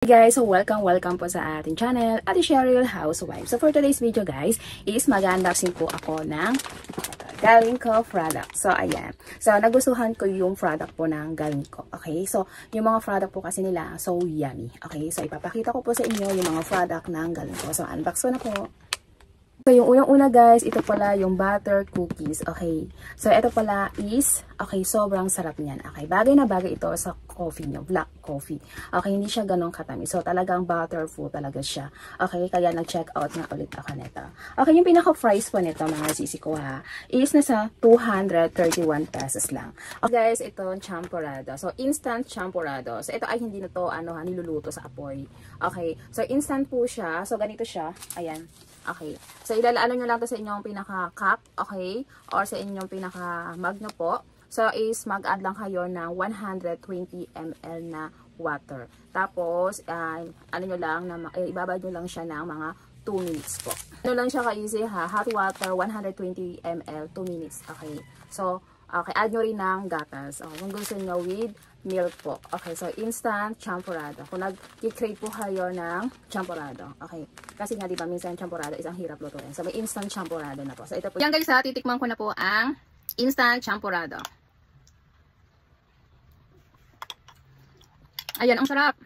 Hey guys, so welcome po sa ating channel, Ate Cheryl Housewife. So for today's video guys, is mag-unboxing po ako ng Galing Ko product. So ayan. So nagustuhan ko yung product po ng Galing Ko. Okay? So yung mga product po kasi nila, so yummy. Okay? So ipapakita ko po sa inyo yung mga product ng Galing Ko. So unbox ko na po. So, yung unang-una guys, ito pala yung butter cookies. Okay. So, ito pala is, okay, sobrang sarap niyan. Okay. Bagay na bagay ito sa coffee nyo. Black coffee. Okay. Hindi siya ganun katamis. So, talagang butterful talaga siya. Okay. Kaya nag-check out nga ulit ako nito. Okay. Yung pinaka-price po nito, mga sisi ko ha, is nasa 231 pesos lang. Okay guys, ito champurrado. So, instant champurrado. So, ito ay hindi na to, niluluto sa apoy. Okay. So, instant po siya. So, ganito siya. Ayan. Okay. So, ilalaan nyo lang to sa inyong pinaka-cup, okay? Or sa inyong pinaka-mug nyo po. So, is mag-add lang kayo ng 120 ml na water. Tapos, ano nyo lang, ibabad nyo lang siya ng mga 2 minutes po. Ano lang siya ka-easy ha? Hot water, 120 ml, 2 minutes. Okay. So, okay, add nyo rin ng gatas. Okay, kung gusto nyo with milk po. Okay, so instant champurrado. Kung nag-crave po kayo ng champurrado. Okay. Kasi nga, diba, minsan champurrado is ang hirap lutuin. So, may instant champurrado na po. So, ito po. Yan guys ha, titikman ko na po ang instant champurrado. Ayan, ang sarap.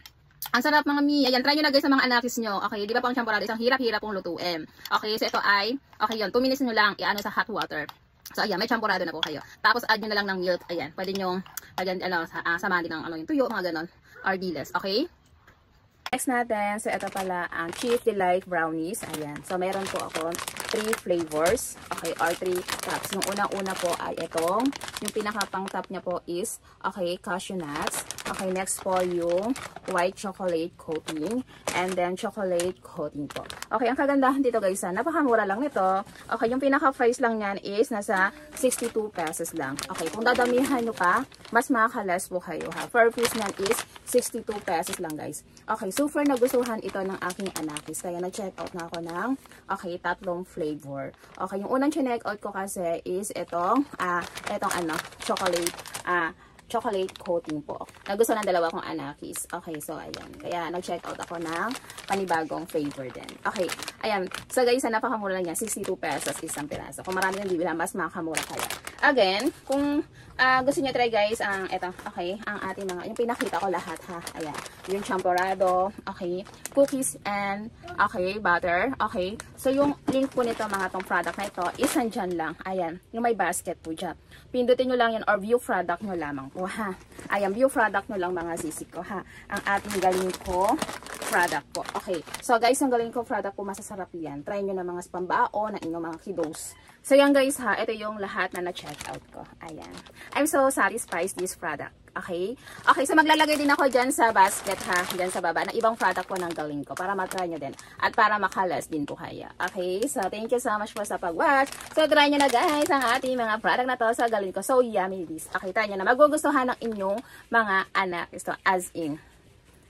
Ang sarap mga mi. Ayan, try nyo na guys sa mga anakis nyo. Okay, di ba po ang champurrado isang hirap-hirap pong lutuin. Okay, so ito ay, okay yun, 2 minutes nyo lang i-ano sa hot water. So, ayan, may champurrado na po kayo. Tapos, add nyo na lang ng milk. Ayan, pwede nyo, ayan, samahin ng, yung tuyo, mga ganon. Or diles, okay? Next natin, so ito pala ang Cheese Delight Brownies. Ayan, so meron po ako 3 flavors. Okay, or 3 cups. Yung unang-una po ay itong, yung pinaka-pang top niya po is, okay, cashew nuts. Okay, next po yung white chocolate coating. And then, chocolate coating po. Okay, ang kagandahan dito guys, napakamura lang nito. Okay, yung pinaka-price lang niyan is nasa 62 pesos lang. Okay, kung dadamihan nyo pa, mas makaka-less po kayo ha. Per piece niyan is 62 pesos lang guys. Okay, super nagustuhan ito ng aking anakis. Kaya nag-check out na ako ng, okay, 3 flavor. Okay, yung unang check out ko kasi is itong, chocolate coating po. Nagustuhan ng dalawa kong anakis. Okay, so ayan. Kaya nag-check out ako ng panibagong flavor din. Okay, ayan. So guys, napakamura lang yan. 62 pesos isang piraso. Kung marami nang bibili, mas makamura kaya. Again, kung gusto niyo try guys, ito, okay, ang ating mga, yung pinakita ko lahat ha. Ayan. Yung champurrado, okay, cookies and, okay, butter, okay. So yung link po nito, mga tong product na ito, is nandyan lang. Ayan, yung may basket po dyan. Pindutin nyo lang yan or view product nyo lamang po ha. Ayan, view product nyo lang mga sisig ko ha. Ang ating Galing Ko product po. Okay. So guys, yung Galing Ko product po masasarap yan. Try nyo na mga spambao na inyong mga kiddos. So yan guys ha, ito yung lahat na na-check out ko. Ayan. I'm so satisfied with this product. Okay? Okay, so maglalagay din ako dyan sa basket ha, dyan sa baba, ng ibang product po ng Galing Ko para matry nyo din. At para makalas din po kaya. Okay? So thank you so much po sa pag-watch. So try nyo na guys ang ating mga product na to sa Galing Ko. So yummy this. Okay, try nyo na. Magugustuhan ng inyong mga anak. Ito as in.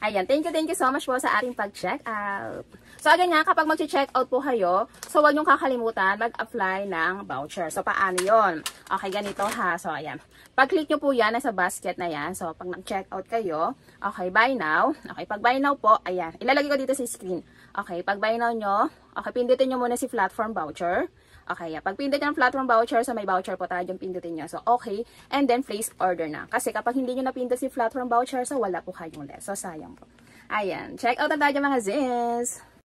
Ayan, thank you so much po sa ating pag-check out. So again nga, kapag mag-check out po kayo, so huwag niyong kakalimutan mag-apply ng voucher. So paano yon? Okay, ganito ha. So ayan, pag-click nyo po yan sa basket na yan. So pag nag-check out kayo, okay, buy now. Okay, pag buy now po, ayan, ilalagay ko dito sa screen. Okay, pag buy now nyo, okay, pindutin nyo muna si platform voucher. Okay, pag pindot nyo ng platform voucher, so may voucher po tayo yung pindutin nyo. So, okay. And then, place order na. Kasi kapag hindi nyo napindot si platform voucher, so wala po kayong less. So, sayang po. Ayan. Check out na tayo mga sis.